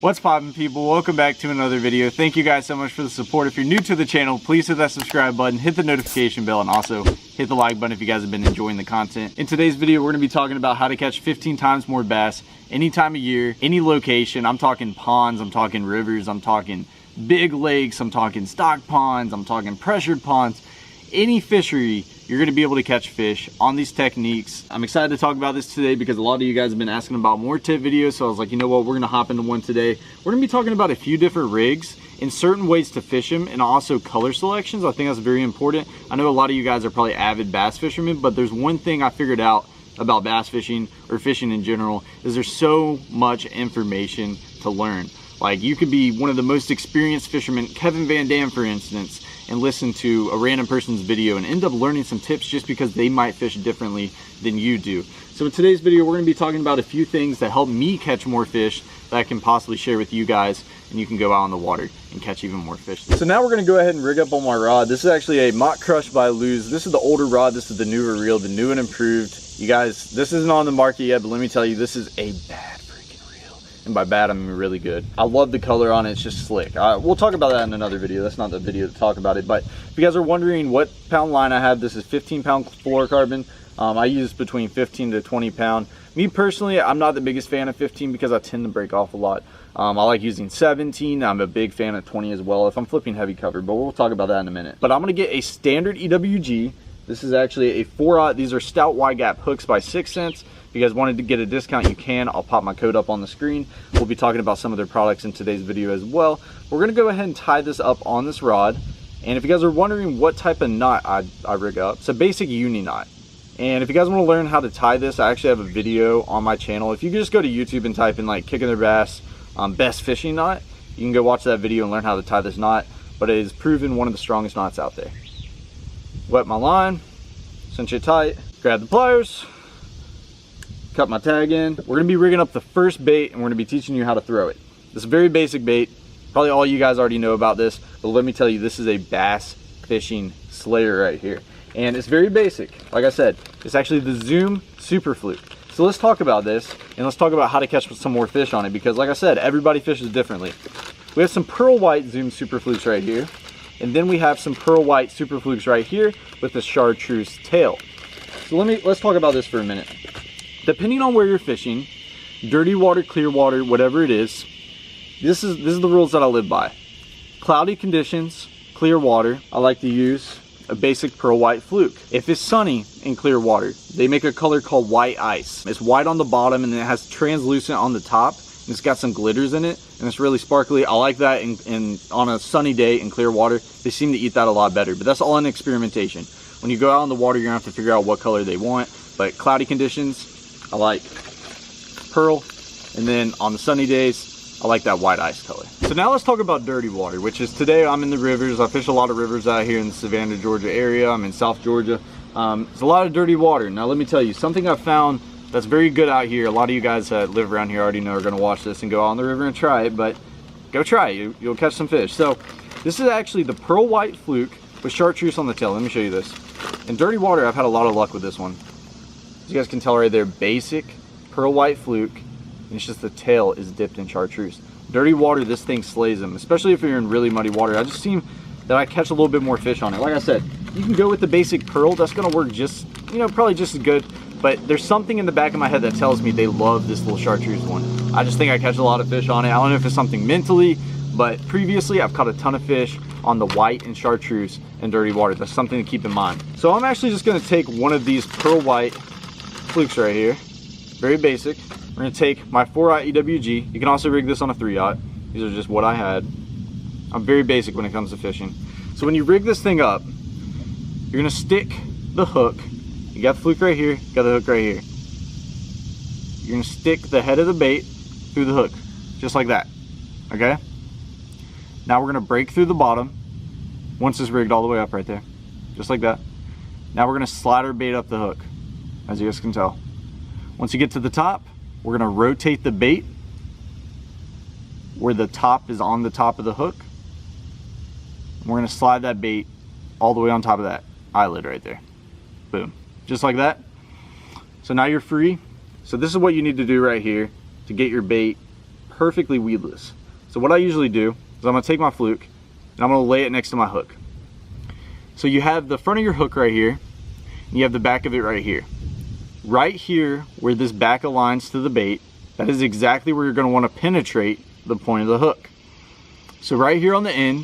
What's poppin', people? Welcome back to another video. Thank you guys so much for the support. If you're new to the channel, please hit that subscribe button, hit the notification bell, and also hit the like button if you guys have been enjoying the content. In today's video, we're gonna be talking about how to catch 15 times more bass any time of year, any location. I'm talking ponds, I'm talking rivers, I'm talking big lakes, I'm talking stock ponds, I'm talking pressured ponds. Any fishery, you're gonna be able to catch fish on these techniques. I'm excited to talk about this today because a lot of you guys have been asking about more tip videos, so I was like, you know what, we're gonna hop into one today. We're gonna be talking about a few different rigs and certain ways to fish them, and also color selections. I think that's very important. I know a lot of you guys are probably avid bass fishermen, but there's one thing I figured out about bass fishing, or fishing in general, is there's so much information to learn. Like, you could be one of the most experienced fishermen, Kevin Van Dam for instance, and listen to a random person's video and end up learning some tips just because they might fish differently than you do. So in today's video, we're gonna be talking about a few things that help me catch more fish that I can possibly share with you guys, and you can go out on the water and catch even more fish. So now we're gonna go ahead and rig up on my rod. This is actually a Mach Crush by Lew's. This is the older rod, this is the newer reel, the new and improved. You guys, this isn't on the market yet, but let me tell you, this is a bad freaking reel. And by bad, I mean really good. I love the color on it, it's just slick. We'll talk about that in another video. That's not the video to talk about it, but if you guys are wondering what pound line I have, this is 15-pound fluorocarbon. I use between 15 to 20 pound. Me personally, I'm not the biggest fan of 15 because I tend to break off a lot. I like using 17. I'm a big fan of 20 as well if I'm flipping heavy cover, but we'll talk about that in a minute. But I'm gonna get a standard EWG. This is actually a 4/0. These are stout wide gap hooks by 6 cents. If you guys wanted to get a discount, you can. I'll pop my code up on the screen. We'll be talking about some of their products in today's video as well. We're gonna go ahead and tie this up on this rod. And if you guys are wondering what type of knot I rig up, it's a basic uni knot. And if you guys want to learn how to tie this, I actually have a video on my channel. If you just go to YouTube and type in like Kicking Their Bass best fishing knot, you can go watch that video and learn how to tie this knot. But it is proven one of the strongest knots out there. Wet my line, cinch it tight, grab the pliers, cut my tag in. We're gonna be rigging up the first bait, and we're gonna be teaching you how to throw it. This is a very basic bait. Probably all you guys already know about this, but let me tell you, this is a bass fishing slayer right here. And it's very basic. Like I said, it's actually the Zoom Super Fluke. So let's talk about this, and let's talk about how to catch some more fish on it, because like I said, everybody fishes differently. We have some pearl white Zoom Super Flukes right here, and then we have some pearl white Super Flukes right here with the chartreuse tail. So let's talk about this for a minute. Depending on where you're fishing, dirty water, clear water, whatever it is, this is the rules that I live by. Cloudy conditions, clear water, I like to use a basic pearl white fluke. If it's sunny in clear water, they make a color called white ice. It's white on the bottom and it has translucent on the top, and it's got some glitters in it, and it's really sparkly. I like that in on a sunny day in clear water. They seem to eat that a lot better, but that's all in experimentation. When you go out on the water, you're gonna have to figure out what color they want, but cloudy conditions, I like pearl, and then on the sunny days, I like that white ice color. So now let's talk about dirty water, which is today I'm in the rivers. I fish a lot of rivers out here in the Savannah, Georgia area. I'm in South Georgia. There's a lot of dirty water. Now let me tell you, something I've found that's very good out here. A lot of you guys that live around here already know are gonna watch this and go out on the river and try it, but go try it, you'll catch some fish. So this is actually the pearl white fluke with chartreuse on the tail. Let me show you this. In dirty water, I've had a lot of luck with this one. As you guys can tell right there, basic pearl white fluke. And it's just the tail is dipped in chartreuse. Dirty water, this thing slays them, especially if you're in really muddy water. I just seem that I catch a little bit more fish on it. Like I said, you can go with the basic pearl. That's gonna work just, you know, probably just as good. But there's something in the back of my head that tells me they love this little chartreuse one. I just think I catch a lot of fish on it. I don't know if it's something mentally, but previously I've caught a ton of fish on the white and chartreuse and dirty water. That's something to keep in mind. So I'm actually just gonna take one of these pearl white flukes right here. Very basic. We're gonna take my 4/0 EWG. You can also rig this on a 3/0. These are just what I had. I'm very basic when it comes to fishing. So when you rig this thing up, you're gonna stick the hook. You got the fluke right here, you got the hook right here. You're gonna stick the head of the bait through the hook, just like that, okay? Now we're gonna break through the bottom, once it's rigged all the way up right there, just like that. Now we're gonna slide our bait up the hook, as you guys can tell. Once you get to the top, we're gonna rotate the bait where the top is on the top of the hook. We're gonna slide that bait all the way on top of that eyelid right there. Boom, just like that. So now you're free. So this is what you need to do right here to get your bait perfectly weedless. So what I usually do is I'm gonna take my fluke and I'm gonna lay it next to my hook. So you have the front of your hook right here, and you have the back of it right here. Right here, where this back aligns to the bait, that is exactly where you're gonna wanna penetrate the point of the hook. So right here on the end,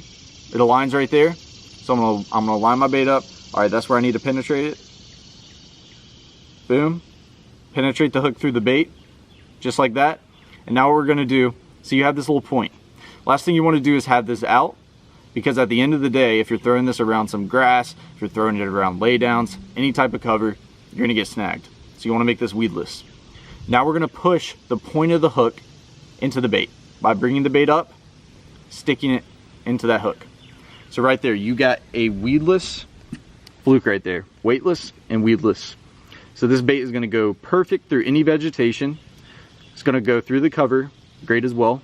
it aligns right there. So I'm gonna line my bait up. All right, that's where I need to penetrate it. Boom. Penetrate the hook through the bait, just like that. And now what we're gonna do, so you have this little point. Last thing you wanna do is have this out, because at the end of the day, if you're throwing this around some grass, if you're throwing it around laydowns, any type of cover, you're gonna get snagged. So you wanna make this weedless. Now we're gonna push the point of the hook into the bait by bringing the bait up, sticking it into that hook. So right there, you got a weedless fluke right there, weightless and weedless. So this bait is gonna go perfect through any vegetation. It's gonna go through the cover, great as well.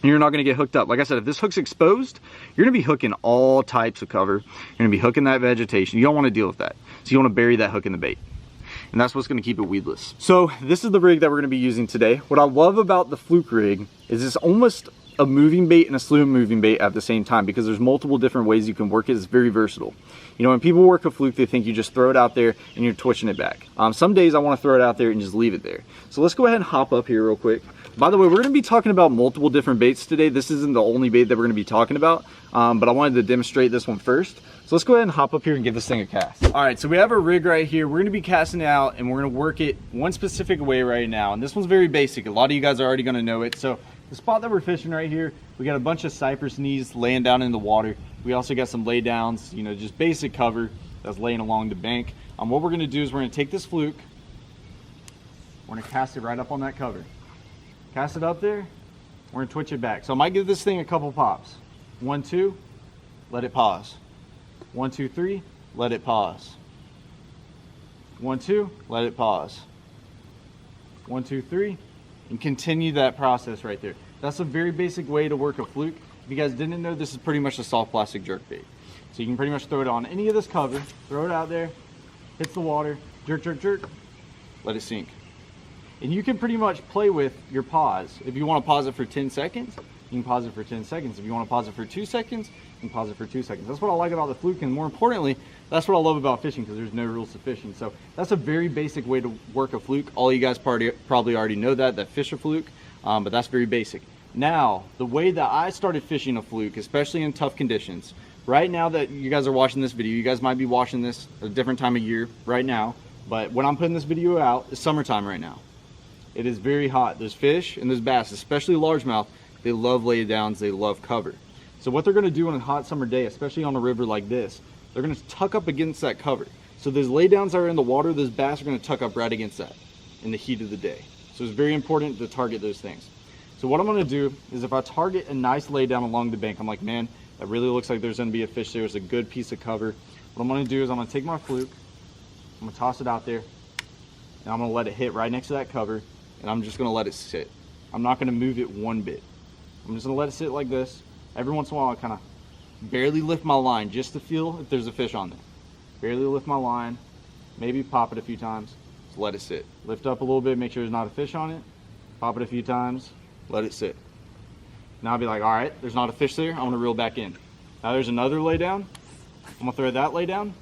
And you're not gonna get hooked up. Like I said, if this hook's exposed, you're gonna be hooking all types of cover. You're gonna be hooking that vegetation. You don't wanna deal with that. So you wanna bury that hook in the bait. And that's what's gonna keep it weedless. So this is the rig that we're gonna be using today. What I love about the fluke rig is it's almost a moving bait and a slow moving bait at the same time, because there's multiple different ways you can work it. It's very versatile. You know, when people work a fluke, they think you just throw it out there and you're twitching it back. Some days I want to throw it out there and just leave it there. So let's go ahead and hop up here real quick. By the way, we're going to be talking about multiple different baits today. This isn't the only bait that we're going to be talking about, but I wanted to demonstrate this one first. So let's go ahead and hop up here and give this thing a cast. All right, so we have our rig right here. We're going to be casting it out and we're going to work it one specific way right now. And this one's very basic. A lot of you guys are already going to know it. So the spot that we're fishing right here, we got a bunch of cypress knees laying down in the water. We also got some lay downs, you know, just basic cover that's laying along the bank. What we're gonna do is we're gonna take this fluke, we're gonna cast it right up on that cover. Cast it up there, we're gonna twitch it back. So I might give this thing a couple pops. 1, 2, let it pause. 1, 2, 3, let it pause. 1, 2, let it pause. 1, 2, 3, and continue that process right there. That's a very basic way to work a fluke. If you guys didn't know, this is pretty much a soft plastic jerk bait. So you can pretty much throw it on any of this cover, throw it out there, hits the water, jerk, jerk, jerk, let it sink. And you can pretty much play with your pause. If you want to pause it for 10 seconds, you can pause it for 10 seconds. If you want to pause it for 2 seconds, you can pause it for 2 seconds. That's what I like about the fluke, and more importantly, that's what I love about fishing, because there's no rules to fishing. So that's a very basic way to work a fluke. All you guys probably already know that fish a fluke, but that's very basic. Now, the way that I started fishing a fluke, especially in tough conditions, right now that you guys are watching this video, you guys might be watching this at a different time of year right now, but when I'm putting this video out, it's summertime right now. It is very hot. There's fish and there's bass, especially largemouth. They love lay downs, they love cover. So what they're gonna do on a hot summer day, especially on a river like this, they're gonna tuck up against that cover. So those lay downs that are in the water, those bass are gonna tuck up right against that in the heat of the day. So it's very important to target those things. So what I'm gonna do is if I target a nice lay down along the bank, I'm like, man, that really looks like there's gonna be a fish there. It's a good piece of cover. What I'm gonna do is I'm gonna take my fluke, I'm gonna toss it out there, and I'm gonna let it hit right next to that cover, and I'm just gonna let it sit. I'm not gonna move it one bit. I'm just gonna let it sit like this. Every once in a while, I kind of barely lift my line just to feel if there's a fish on there. Barely lift my line, maybe pop it a few times, just let it sit. Lift up a little bit, make sure there's not a fish on it, pop it a few times, let it sit. Now I'll be like, all right, there's not a fish there, I'm gonna reel back in. Now there's another lay down, I'm gonna throw that lay down,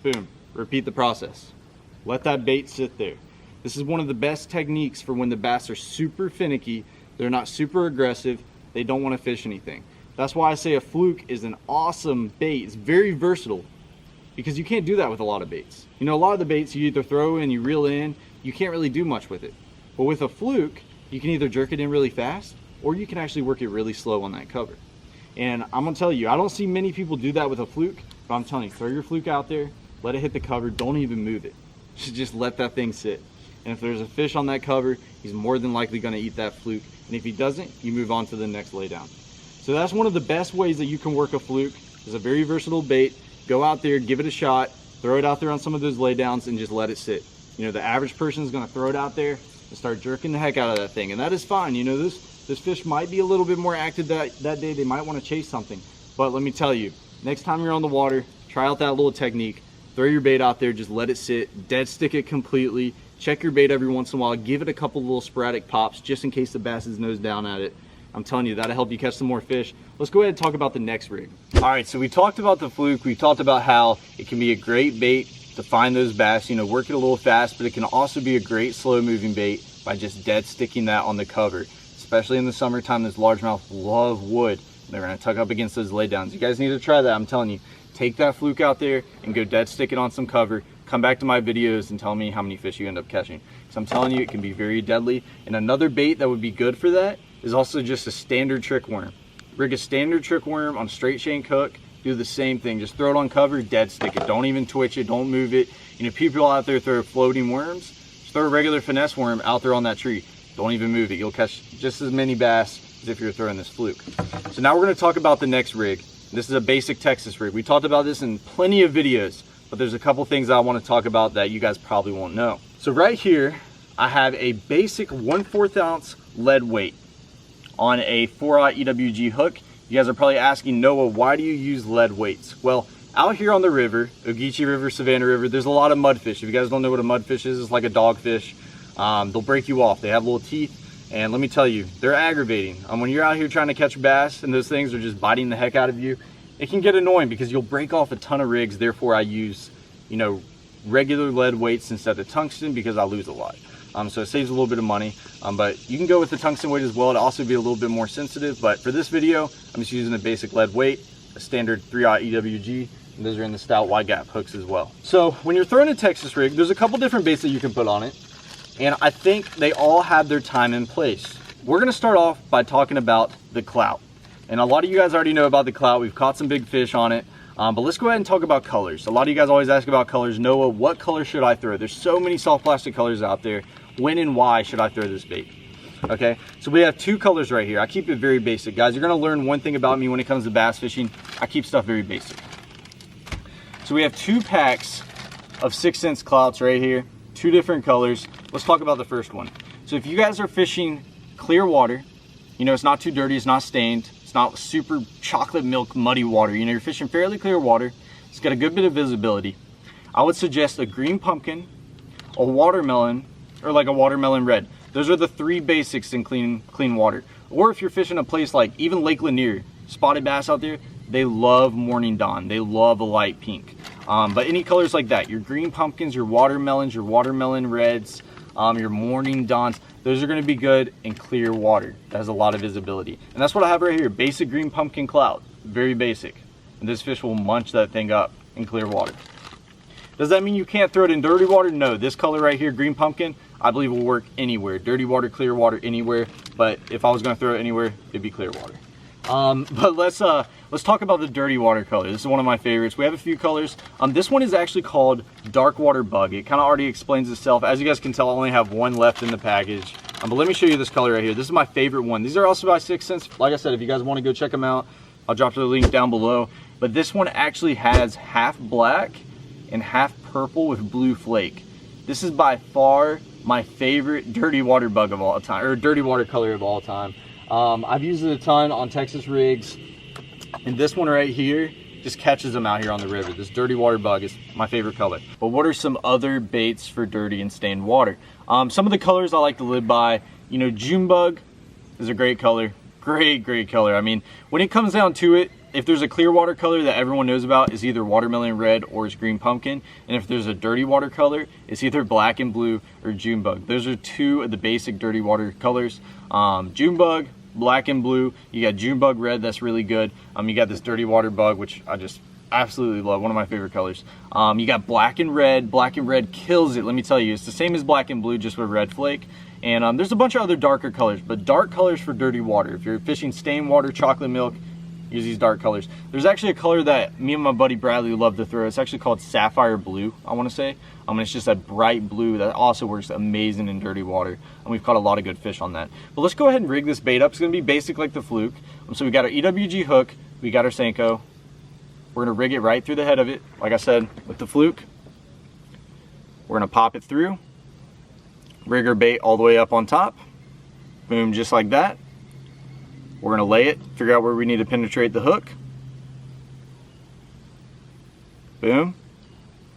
boom, repeat the process. Let that bait sit there. This is one of the best techniques for when the bass are super finicky, they're not super aggressive, they don't wanna fish anything. That's why I say a fluke is an awesome bait. It's very versatile, because you can't do that with a lot of baits. You know, a lot of the baits you either throw in, you reel in, you can't really do much with it. But with a fluke, you can either jerk it in really fast, or you can actually work it really slow on that cover. And I'm gonna tell you, I don't see many people do that with a fluke, but I'm telling you, throw your fluke out there, let it hit the cover, don't even move it. Just let that thing sit. And if there's a fish on that cover, he's more than likely gonna eat that fluke. And if he doesn't, you move on to the next lay down. So that's one of the best ways that you can work a fluke. It's a very versatile bait. Go out there, give it a shot, throw it out there on some of those lay downs and just let it sit. You know, the average person is gonna throw it out there and start jerking the heck out of that thing. And that is fine. You know, this fish might be a little bit more active that day. They might want to chase something. But let me tell you, next time you're on the water, try out that little technique. Throw your bait out there, just let it sit, dead stick it completely, Check your bait every once in a while. Give it a couple little sporadic pops just in case the bass is nose down at it. I'm telling you, that'll help you catch some more fish. Let's go ahead and talk about the next rig. All right, so we talked about the fluke. We talked about how it can be a great bait to find those bass, you know, work it a little fast, but it can also be a great slow moving bait by just dead sticking that on the cover. Especially in the summertime, those largemouth love wood. They're gonna tuck up against those laydowns. You guys need to try that, I'm telling you. Take that fluke out there and go dead stick it on some cover. Come back to my videos and tell me how many fish you end up catching. So I'm telling you, it can be very deadly. And another bait that would be good for that is also just a standard trick worm. Rig a standard trick worm on a straight shank hook. Do the same thing. Just throw it on cover, dead stick it. Don't even twitch it. Don't move it. You know, people out there throw floating worms. Just throw a regular finesse worm out there on that tree. Don't even move it. You'll catch just as many bass as if you're throwing this fluke. So now we're going to talk about the next rig. This is a basic Texas rig. We talked about this in plenty of videos, but there's a couple things I want to talk about that you guys probably won't know. So right here, I have a basic 1/4 ounce lead weight on a 4/0 EWG hook. You guys are probably asking, Noah, why do you use lead weights? Well, out here on the river, Ogeechee River, Savannah River, there's a lot of mudfish. If you guys don't know what a mudfish is, it's like a dogfish. They'll break you off. They have little teeth, and let me tell you, they're aggravating. When you're out here trying to catch bass and those things are just biting the heck out of you, it can get annoying because you'll break off a ton of rigs. Therefore, I use, you know, regular lead weights instead of tungsten because I lose a lot. So it saves a little bit of money, but you can go with the tungsten weight as well. It'll also be a little bit more sensitive, but for this video, I'm just using a basic lead weight, a standard 3/0 EWG, and those are in the stout wide gap hooks as well. So when you're throwing a Texas rig, there's a couple different baits that you can put on it, and I think they all have their time and place. We're gonna start off by talking about the clout. And a lot of you guys already know about the clout. We've caught some big fish on it, but let's go ahead and talk about colors. A lot of you guys always ask about colors. Noah, what color should I throw? There's so many soft plastic colors out there. When and why should I throw this bait? Okay, so we have two colors right here. I keep it very basic. Guys, you're gonna learn one thing about me when it comes to bass fishing. I keep stuff very basic. So we have 2 packs of 6 cents clouts right here, 2 different colors. Let's talk about the first one. So if you guys are fishing clear water, you know, it's not too dirty, it's not stained, it's not super chocolate milk muddy water. You know, you're fishing fairly clear water. It's got a good bit of visibility. I would suggest a green pumpkin, a watermelon, or like a watermelon red. Those are the 3 basics in clean water. Or if you're fishing a place like even Lake Lanier, spotted bass out there, they love Morning Dawn. They love a light pink. But any colors like that, your green pumpkins, your watermelons, your watermelon reds, your Morning Dawns, those are gonna be good in clear water. That has a lot of visibility. And that's what I have right here, basic green pumpkin clout, very basic. And this fish will munch that thing up in clear water. Does that mean you can't throw it in dirty water? No, this color right here, green pumpkin, I believe will work anywhere. Dirty water, clear water, anywhere. But if I was gonna throw it anywhere, it'd be clear water. But let's talk about the dirty water color. This is one of my favorites. We have a few colors. This one is actually called Dark Water Bug. It kind of already explains itself. As you guys can tell, I only have one left in the package. But let me show you this color right here. This is my favorite one. These are also by 6 cents. Like I said, if you guys want to go check them out, I'll drop the link down below. But this one actually has half black and half purple with blue flake. This is by far my favorite dirty water bug of all time, or dirty water color of all time. I've used it a ton on Texas rigs, and this one right here just catches them out here on the river. This dirty water bug is my favorite color. But what are some other baits for dirty and stained water? Some of the colors I like to live by, you know, June bug is a great color. Great color. I mean, when it comes down to it, if there's a clear water color that everyone knows about, is either watermelon red or it's green pumpkin. And if there's a dirty water color, it's either black and blue or June bug. Those are 2 of the basic dirty water colors. June bug, black and blue. You got June bug red, that's really good. You got this dirty water bug, which I just absolutely love, one of my favorite colors. You got black and red. Black and red kills it, let me tell you. It's the same as black and blue, just with red flake. And there's a bunch of other darker colors, but dark colors for dirty water. If you're fishing stained water, chocolate milk, use these dark colors. There's actually a color that me and my buddy Bradley love to throw. It's actually called sapphire blue, I want to say. And it's just a bright blue that also works amazing in dirty water. And we've caught a lot of good fish on that. But let's go ahead and rig this bait up. It's going to be basic like the fluke. So we got our EWG hook, we got our Senko. We're going to rig it right through the head of it. Like I said, with the fluke, we're going to pop it through, rig our bait all the way up on top. Boom, just like that. We're going to lay it, figure out where we need to penetrate the hook. Boom.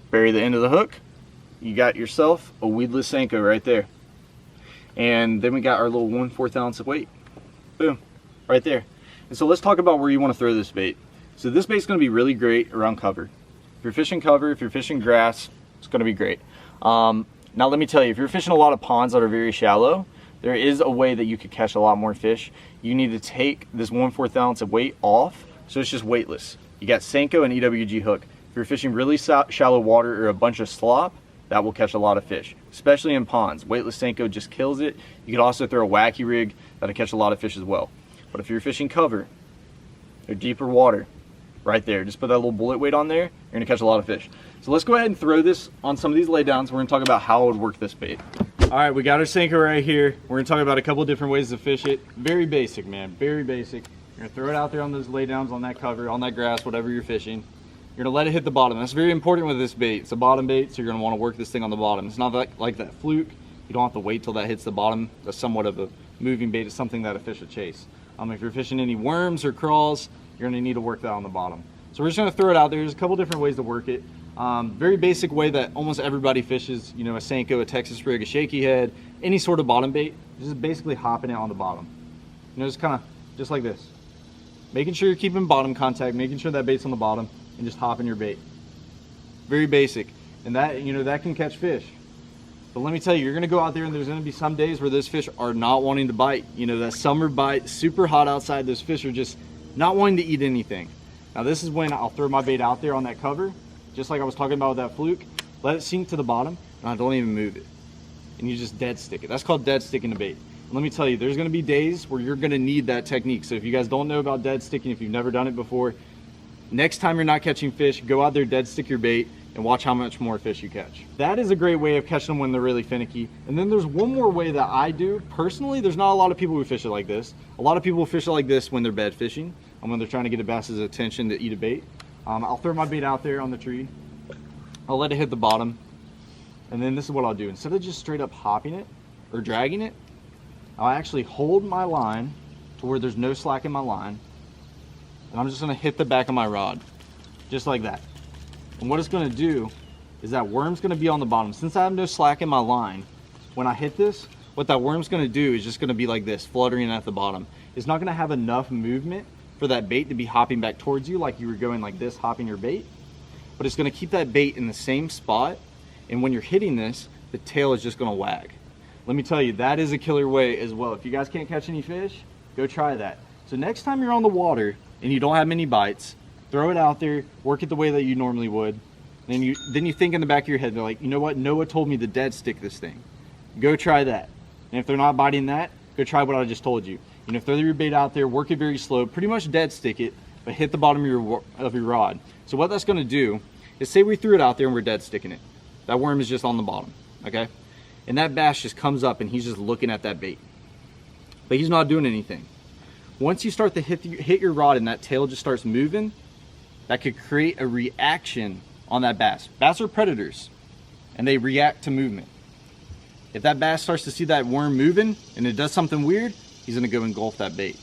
Bury the end of the hook. you got yourself a weedless Senko right there. And then we got our little 1/4 ounce of weight. Boom, right there. And so let's talk about where you want to throw this bait. So this bait's going to be really great around cover. If you're fishing cover, if you're fishing grass, it's going to be great. Now let me tell you, if you're fishing a lot of ponds that are very shallow, there is a way that you could catch a lot more fish. You need to take this 1/4 ounce of weight off, so it's just weightless. You got Senko and EWG hook. If you're fishing really shallow water or a bunch of slop, that will catch a lot of fish, especially in ponds. Weightless Senko just kills it. You could also throw a wacky rig that'll catch a lot of fish as well. But if you're fishing cover or deeper water, right there, just put that little bullet weight on there, you're gonna catch a lot of fish. So let's go ahead and throw this on some of these laydowns. We're gonna talk about how I would work this bait. All right, we got our Senko right here. We're gonna talk about a couple of different ways to fish it. Very basic, man, very basic. You're gonna throw it out there on those laydowns, on that cover, on that grass, whatever you're fishing. You're gonna let it hit the bottom. That's very important with this bait. It's a bottom bait, so you're gonna wanna work this thing on the bottom. It's not like that fluke. You don't have to wait till that hits the bottom. That's somewhat of a moving bait. It's something that a fish will chase. If you're fishing any worms or crawls, you're gonna need to work that on the bottom. So we're just gonna throw it out there. There's a couple different ways to work it. Very basic way that almost everybody fishes, you know, a Senko, a Texas rig, a shaky head, any sort of bottom bait, just basically hopping it on the bottom. You know, just kind of, just like this. Making sure you're keeping bottom contact, making sure that bait's on the bottom, and just hopping your bait. Very basic. And that, you know, that can catch fish. But let me tell you, you're gonna go out there and there's gonna be some days where those fish are not wanting to bite. You know, that summer bite, super hot outside, those fish are just not wanting to eat anything. Now this is when I'll throw my bait out there on that cover, just like I was talking about with that fluke, let it sink to the bottom, and I don't even move it. And you just dead stick it. That's called dead sticking the bait. And let me tell you, there's gonna be days where you're gonna need that technique. So if you guys don't know about dead sticking, if you've never done it before, next time you're not catching fish, go out there, dead stick your bait, and watch how much more fish you catch. That is a great way of catching them when they're really finicky. And then there's one more way that I do. Personally, there's not a lot of people who fish it like this. A lot of people fish it like this when they're bed fishing, and when they're trying to get a bass's attention to eat a bait. I'll throw my bait out there on the tree. I'll let it hit the bottom. And then this is what I'll do. Instead of just straight up hopping it or dragging it, I'll actually hold my line to where there's no slack in my line. And I'm just gonna hit the back of my rod, just like that. And what it's gonna do is that worm's gonna be on the bottom. Since I have no slack in my line, when I hit this, what that worm's gonna do is just gonna be like this, fluttering at the bottom. It's not gonna have enough movement for that bait to be hopping back towards you like you were going like this, hopping your bait. But it's gonna keep that bait in the same spot. And when you're hitting this, the tail is just gonna wag. Let me tell you, that is a killer way as well. If you guys can't catch any fish, go try that. So next time you're on the water and you don't have many bites, throw it out there, work it the way that you normally would. Then you think in the back of your head, they're like, you know what, Noah told me to dead stick this thing. Go try that. And if they're not biting that, go try what I just told you. You know, throw your bait out there, work it very slow, pretty much dead stick it, but hit the bottom of your rod. So what that's gonna do is, say we threw it out there and we're dead sticking it. That worm is just on the bottom, okay? And that bass just comes up and he's just looking at that bait. But he's not doing anything. Once you start to hit your rod and that tail just starts moving, that could create a reaction on that bass. Bass are predators and they react to movement. If that bass starts to see that worm moving and it does something weird, he's gonna go engulf that bait.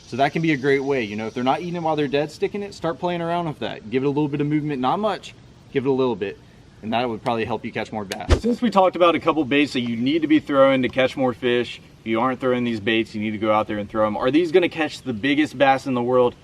So that can be a great way. You know, if they're not eating it while they're dead sticking it, start playing around with that. Give it a little bit of movement, not much, give it a little bit. And that would probably help you catch more bass. Since we talked about a couple baits that you need to be throwing to catch more fish, if you aren't throwing these baits, you need to go out there and throw them. Are these gonna catch the biggest bass in the world?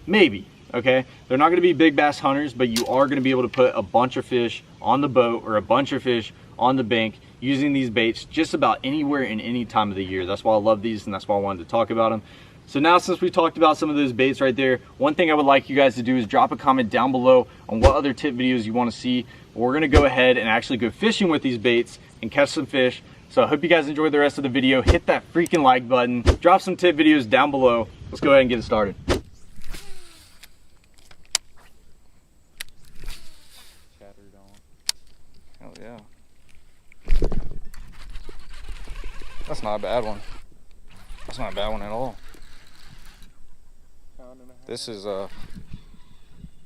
Maybe, okay? They're not gonna be big bass hunters, but you are gonna be able to put a bunch of fish on the boat or a bunch of fish on the bank using these baits just about anywhere and any time of the year. That's why I love these and that's why I wanted to talk about them. So now, since we talked about some of those baits right there, one thing I would like you guys to do is drop a comment down below on what other tip videos you want to see. We're going to go ahead and actually go fishing with these baits and catch some fish. So I hope you guys enjoyed the rest of the video. Hit that freaking like button. Drop some tip videos down below. Let's go ahead and get it started. Hell yeah. That's not a bad one. That's not a bad one at all. This is it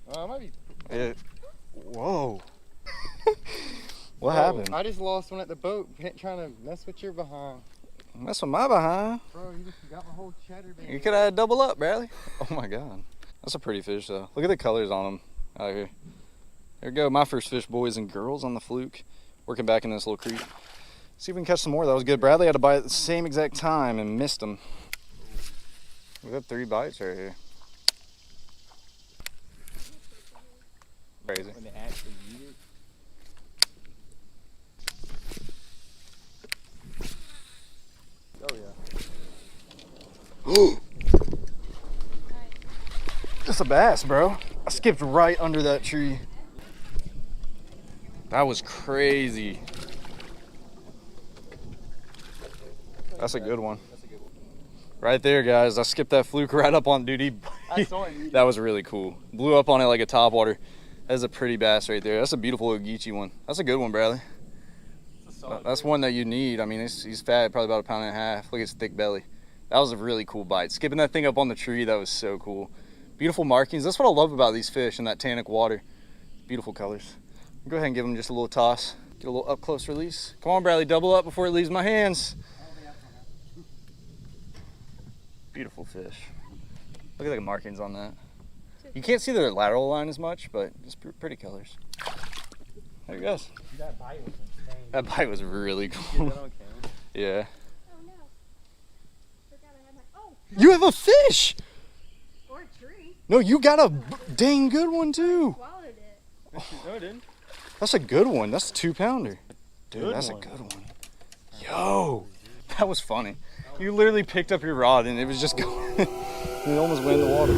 might be. Whoa. What happened? I just lost one at the boat trying to mess with your behind. Mess with my behind? Bro, you just got my whole cheddar band. You could have double up, Bradley. Oh my god. That's a pretty fish though. Look at the colors on them out here. There we go, my first fish, boys and girls, on the fluke. working back in this little creek. See if we can catch some more. That was good. Bradley had a bite at the same exact time and missed him. We got 3 bites right here. Crazy. When they actually eat it. Oh yeah. That's a bass, bro. I skipped right under that tree. That was crazy. That's a good one. Right there, guys. I skipped that fluke right up on duty. I saw it. That was really cool. Blew up on it like a topwater. That's a pretty bass right there. That's a beautiful Ogeechee one. That's a good one, Bradley. That's one that you need. I mean, he's fat, probably about 1.5 pounds. Look at his thick belly. That was a really cool bite. Skipping that thing up on the tree, that was so cool. Beautiful markings. That's what I love about these fish in that tannic water. Beautiful colors. Go ahead and give him just a little toss. Get a little up close release. Come on, Bradley, double up before it leaves my hands. Beautiful fish. Look at the markings on that. You can't see the lateral line as much, but it's pretty colors. There he goes. That bite was insane. That bite was really cool. Yeah. Oh no. Forgot I had my. Oh! You have a fish! Or a tree. No, you got a dang good one too. Swallowed it. No, it didn't. That's a good one. That's a 2-pounder. Dude, Good that's one. a good one. Yo, that was funny. You literally picked up your rod and it was just going. It almost went in the water.